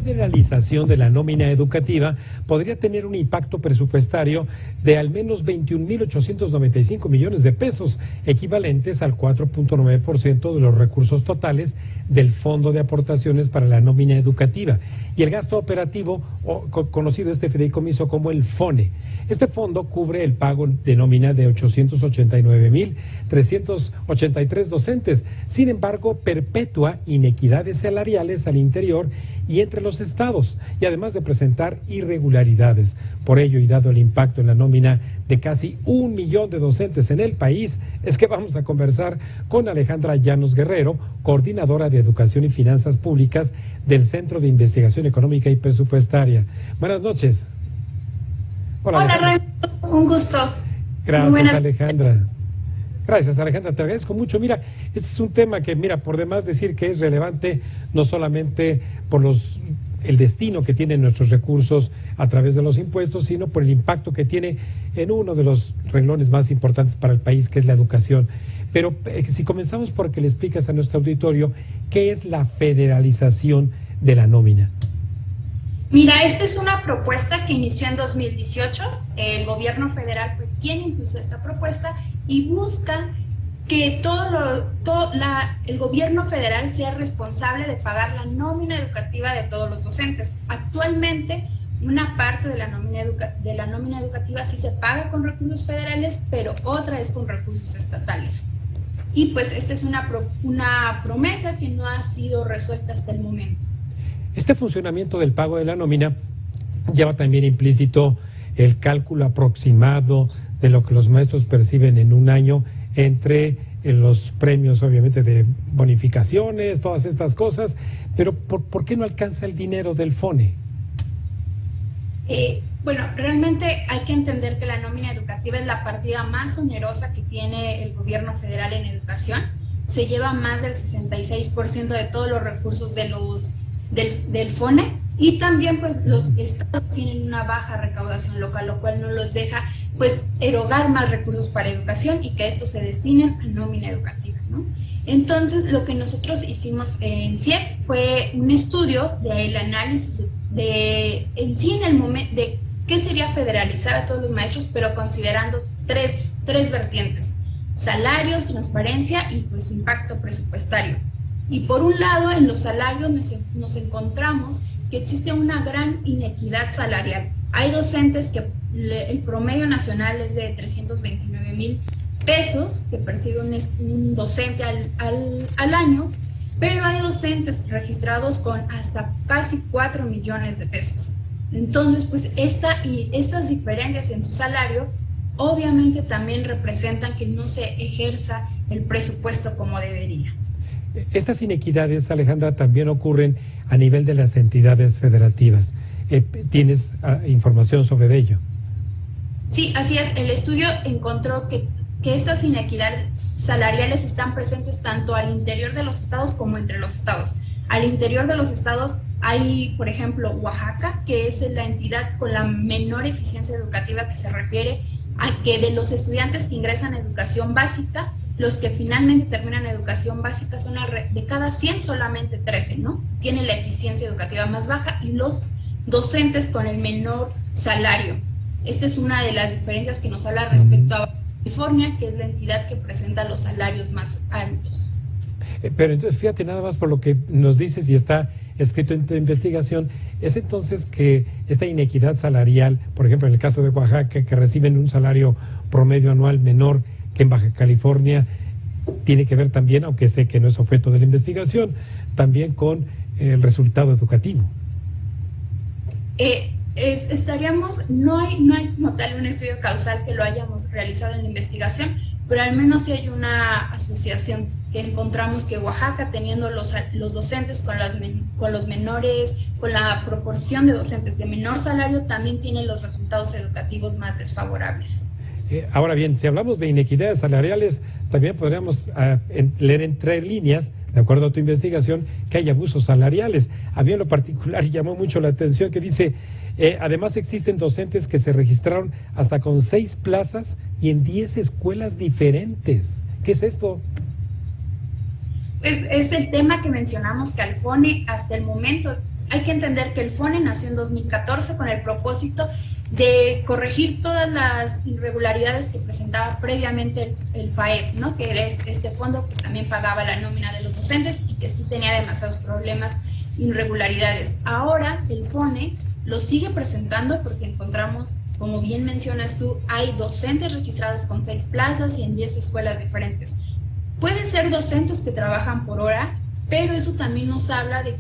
federalización de la nómina educativa podría tener un impacto presupuestario de al menos 21.895 millones de pesos, equivalentes al 4.9% de los recursos totales del Fondo de Aportaciones para la Nómina Educativa y el gasto operativo, conocido este fideicomiso como el FONE. Este fondo cubre el pago de nómina de 889.383 docentes. Sin embargo, perpetúa inequidades salariales al interior y entre los estados, y además de presentar irregularidades. Por ello, y dado el impacto en la nómina de casi 1 millón de docentes en el país, es que vamos a conversar con Alejandra Llanos Guerrero, coordinadora de Educación y Finanzas Públicas del Centro de Investigación Económica y Presupuestaria. Buenas noches. Hola, Raimundo, un gusto. Gracias, Alejandra. Gracias, Alejandra, te agradezco mucho. Mira, este es un tema que, por demás decir que es relevante, no solamente por el destino que tienen nuestros recursos a través de los impuestos, sino por el impacto que tiene en uno de los renglones más importantes para el país, que es la educación. Pero si comenzamos por que le explicas a nuestro auditorio, ¿qué es la federalización de la nómina? Mira, esta es una propuesta que inició en 2018. El gobierno federal fue quien impulsó esta propuesta y busca que el gobierno federal sea responsable de pagar la nómina educativa de todos los docentes. Actualmente, una parte de la nómina educativa sí se paga con recursos federales, pero otra es con recursos estatales. Y pues esta es una promesa que no ha sido resuelta hasta el momento. Este funcionamiento del pago de la nómina lleva también implícito el cálculo aproximado de lo que los maestros perciben en un año entre los premios, obviamente, de bonificaciones, todas estas cosas, pero ¿por qué no alcanza el dinero del FONE? Bueno, realmente hay que entender que la nómina educativa es la partida más onerosa que tiene el gobierno federal en educación. Se lleva más del 66% de todos los recursos del FONE, y también pues los estados tienen una baja recaudación local, lo cual no los deja pues erogar más recursos para educación y que estos se destinen a nómina educativa, ¿no? Entonces lo que nosotros hicimos en CIEP fue un estudio del análisis de qué sería federalizar a todos los maestros, pero considerando tres vertientes: salarios, transparencia y pues su impacto presupuestario. Y por un lado, en los salarios nos encontramos que existe una gran inequidad salarial. Hay docentes que el promedio nacional es de 329,000 pesos que percibe un docente al año, pero hay docentes registrados con hasta casi 4 millones de pesos. Entonces, pues estas diferencias en su salario obviamente también representan que no se ejerza el presupuesto como debería. Estas inequidades, Alejandra, también ocurren a nivel de las entidades federativas. ¿Tienes información sobre ello? Sí, así es. El estudio encontró que estas inequidades salariales están presentes tanto al interior de los estados como entre los estados. Al interior de los estados hay, por ejemplo, Oaxaca, que es la entidad con la menor eficiencia educativa, que se refiere a que de los estudiantes que ingresan a educación básica, los que finalmente terminan educación básica son de cada 100 solamente 13, ¿no? Tienen la eficiencia educativa más baja, y los docentes con el menor salario. Esta es una de las diferencias que nos habla respecto a California, que es la entidad que presenta los salarios más altos. Pero entonces, fíjate, nada más por lo que nos dices y está escrito en tu investigación, es entonces que esta inequidad salarial, por ejemplo, en el caso de Oaxaca, que reciben un salario promedio anual menor que en Baja California, tiene que ver también, aunque sé que no es objeto de la investigación, también con el resultado educativo. No hay como tal un estudio causal que lo hayamos realizado en la investigación, pero al menos sí hay una asociación que encontramos que Oaxaca, teniendo los docentes con los menores, con la proporción de docentes de menor salario, también tiene los resultados educativos más desfavorables. Ahora bien, si hablamos de inequidades salariales, también podríamos leer entre líneas, de acuerdo a tu investigación, que hay abusos salariales. A mí en lo particular llamó mucho la atención que dice, además existen docentes que se registraron hasta con 6 plazas y en 10 escuelas diferentes. ¿Qué es esto? Pues es el tema que mencionamos, que al FONE hasta el momento hay que entender que el FONE nació en 2014 con el propósito de corregir todas las irregularidades que presentaba previamente el FAEP, ¿no? Que era este fondo que también pagaba la nómina de los docentes y que sí tenía demasiados problemas, irregularidades. Ahora el FONE lo sigue presentando porque encontramos, como bien mencionas tú, hay docentes registrados con 6 plazas y en 10 escuelas diferentes. Pueden ser docentes que trabajan por hora, pero eso también nos habla de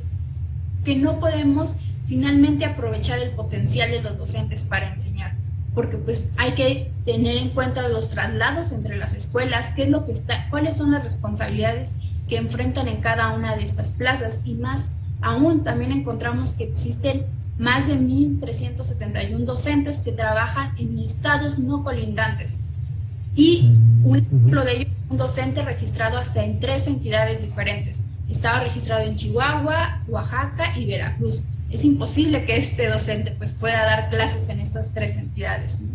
que no podemos finalmente aprovechar el potencial de los docentes para enseñar, porque pues hay que tener en cuenta los traslados entre las escuelas, qué es lo que está, cuáles son las responsabilidades que enfrentan en cada una de estas plazas, y más aún también encontramos que existen más de 1,371 docentes que trabajan en estados no colindantes, y un ejemplo de ello, un docente registrado hasta en 3 entidades diferentes. Estaba registrado en Chihuahua, Oaxaca y Veracruz. Es imposible que este docente pues pueda dar clases en estas 3 entidades, ¿no?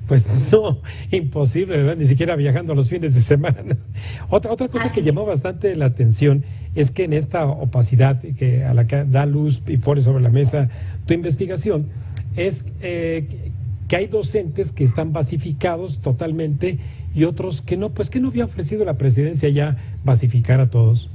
Pues no, imposible, ¿verdad? Ni siquiera viajando a los fines de semana. Otra cosa que llamó bastante la atención es que en esta opacidad a la que da luz y pone sobre la mesa tu investigación, es que hay docentes que están basificados totalmente y otros que no, pues que no había ofrecido la presidencia ya basificar a todos.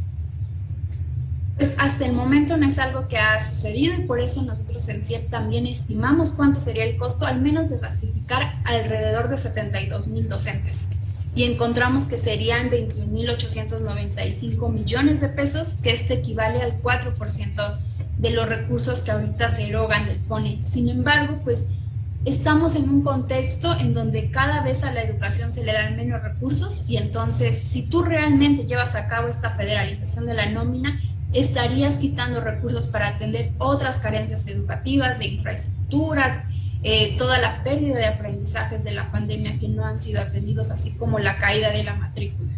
Pues hasta el momento no es algo que ha sucedido y por eso nosotros en CIEP también estimamos cuánto sería el costo, al menos de basificar alrededor de 72,000 docentes. Y encontramos que serían 21,895 millones de pesos, que esto equivale al 4% de los recursos que ahorita se erogan del FONE. Sin embargo, pues estamos en un contexto en donde cada vez a la educación se le dan menos recursos y entonces si tú realmente llevas a cabo esta federalización de la nómina, estarías quitando recursos para atender otras carencias educativas, de infraestructura, toda la pérdida de aprendizajes de la pandemia que no han sido atendidos, así como la caída de la matrícula.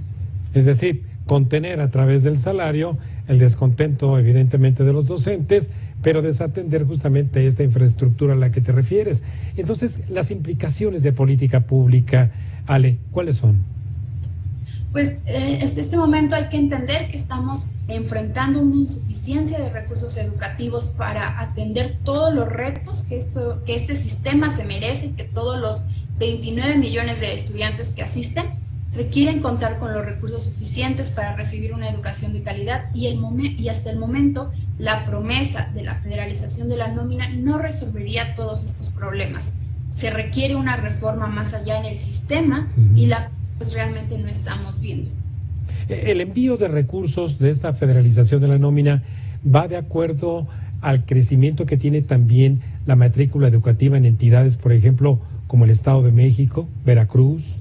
Es decir, contener a través del salario el descontento evidentemente de los docentes, pero desatender justamente esta infraestructura a la que te refieres. Entonces, las implicaciones de política pública, Ale, ¿cuáles son? Pues este momento hay que entender que estamos enfrentando una insuficiencia de recursos educativos para atender todos los retos que este sistema se merece y que todos los 29 millones de estudiantes que asisten requieren contar con los recursos suficientes para recibir una educación de calidad y hasta el momento la promesa de la federalización de la nómina no resolvería todos estos problemas. Se requiere una reforma más allá en el sistema y la pues realmente no estamos viendo. El envío de recursos de esta federalización de la nómina va de acuerdo al crecimiento que tiene también la matrícula educativa en entidades, por ejemplo, como el Estado de México, Veracruz.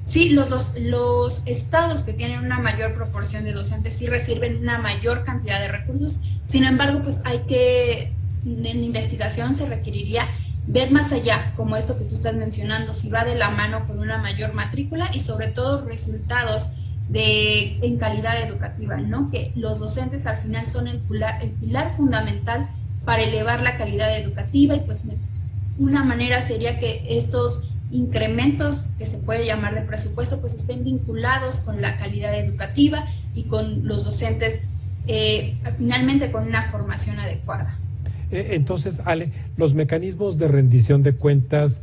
Sí, los estados que tienen una mayor proporción de docentes sí reciben una mayor cantidad de recursos. Sin embargo, pues en investigación se requeriría ver más allá, como esto que tú estás mencionando, si va de la mano con una mayor matrícula y sobre todo resultados en calidad educativa, ¿no? Que los docentes al final son el pilar fundamental para elevar la calidad educativa y pues una manera sería que estos incrementos que se puede llamar de presupuesto pues estén vinculados con la calidad educativa y con los docentes finalmente con una formación adecuada. Entonces, Ale, los mecanismos de rendición de cuentas,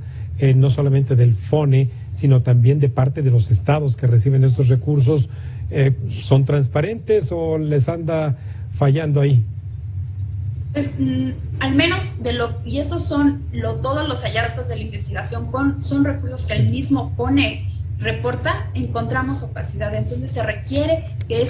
no solamente del FONE, sino también de parte de los estados que reciben estos recursos, ¿son transparentes o les anda fallando ahí? Pues al menos y estos son todos los hallazgos de la investigación, son recursos que el mismo FONE reporta, encontramos opacidad. Entonces se requiere que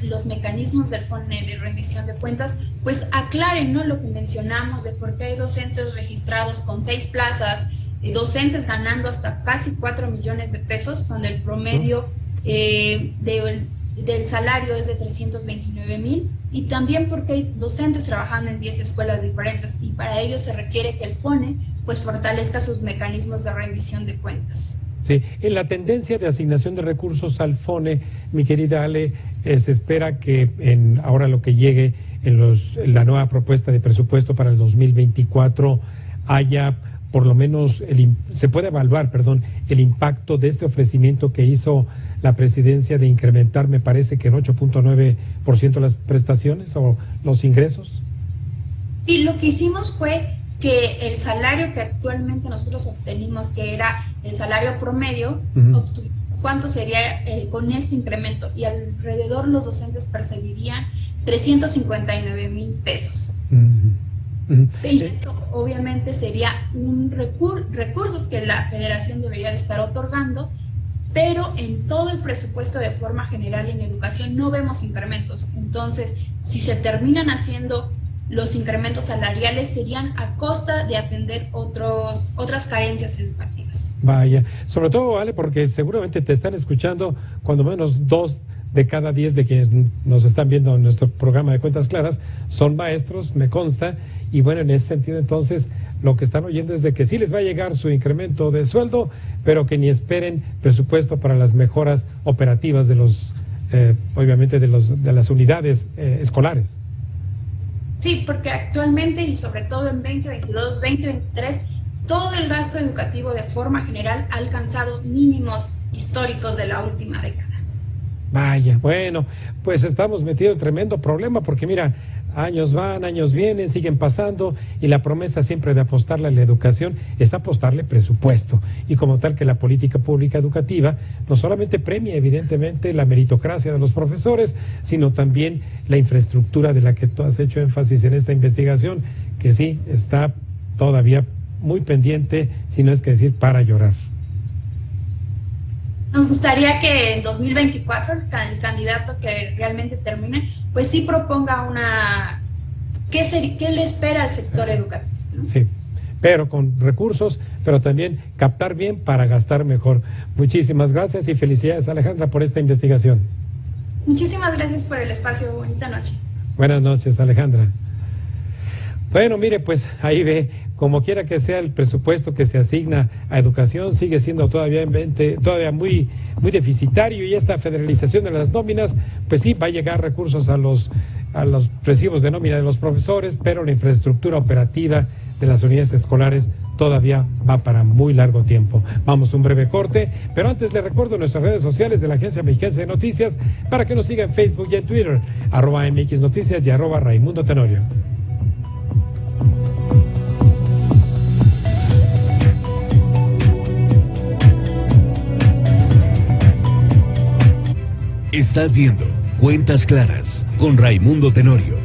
los mecanismos del FONE de rendición de cuentas pues aclaren, ¿no?, lo que mencionamos de por qué hay docentes registrados con 6 plazas, docentes ganando hasta casi 4 millones de pesos cuando el promedio del salario es de 329,000, y también porque hay docentes trabajando en 10 escuelas diferentes y para ello se requiere que el FONE pues fortalezca sus mecanismos de rendición de cuentas. Sí, en la tendencia de asignación de recursos al FONE, mi querida Ale, se espera que ahora lo que llegue en la nueva propuesta de presupuesto para el 2024 haya por lo menos se puede evaluar, el impacto de este ofrecimiento que hizo la presidencia de incrementar, me parece que en 8.9% las prestaciones o los ingresos. Sí, lo que hicimos fue que el salario que actualmente nosotros obtenimos, que era el salario promedio, ¿cuánto sería con este incremento? Y alrededor los docentes percibirían 359,000 pesos. Y esto obviamente sería un recursos que la federación debería de estar otorgando, pero en todo el presupuesto de forma general en educación no vemos incrementos. Entonces, si se terminan haciendo los incrementos salariales, serían a costa de atender otras carencias educativas. Vaya, sobre todo, Ale, porque seguramente te están escuchando cuando menos 2 de cada 10 de quienes nos están viendo en nuestro programa de Cuentas Claras son maestros, me consta, y bueno, en ese sentido entonces lo que están oyendo es de que sí les va a llegar su incremento de sueldo, pero que ni esperen presupuesto para las mejoras operativas de los, obviamente de las unidades escolares. Sí, porque actualmente y sobre todo en 2022, 2023, todo el gasto educativo de forma general ha alcanzado mínimos históricos de la última década. Vaya, bueno, pues estamos metidos en tremendo problema porque mira, años van, años vienen, siguen pasando y la promesa siempre de apostarle a la educación es apostarle presupuesto y como tal que la política pública educativa no solamente premia evidentemente la meritocracia de los profesores, sino también la infraestructura de la que tú has hecho énfasis en esta investigación, que sí está todavía muy pendiente, si no es que decir para llorar. Nos gustaría que en 2024 el candidato que realmente termine, pues sí proponga ¿qué le espera al sector educativo, ¿no? Sí, pero con recursos, pero también captar bien para gastar mejor. Muchísimas gracias y felicidades, Alejandra, por esta investigación. Muchísimas gracias por el espacio. Bonita noche. Buenas noches, Alejandra. Bueno, mire, pues ahí ve, como quiera que sea el presupuesto que se asigna a educación, sigue siendo todavía muy deficitario y esta federalización de las nóminas, pues sí, va a llegar recursos a los recibos de nómina de los profesores, pero la infraestructura operativa de las unidades escolares todavía va para muy largo tiempo. Vamos a un breve corte, pero antes les recuerdo nuestras redes sociales de la Agencia Mexicana de Noticias para que nos sigan en Facebook y en Twitter, @MX Noticias y @Raimundo Tenorio. Estás viendo Cuentas Claras con Raimundo Tenorio.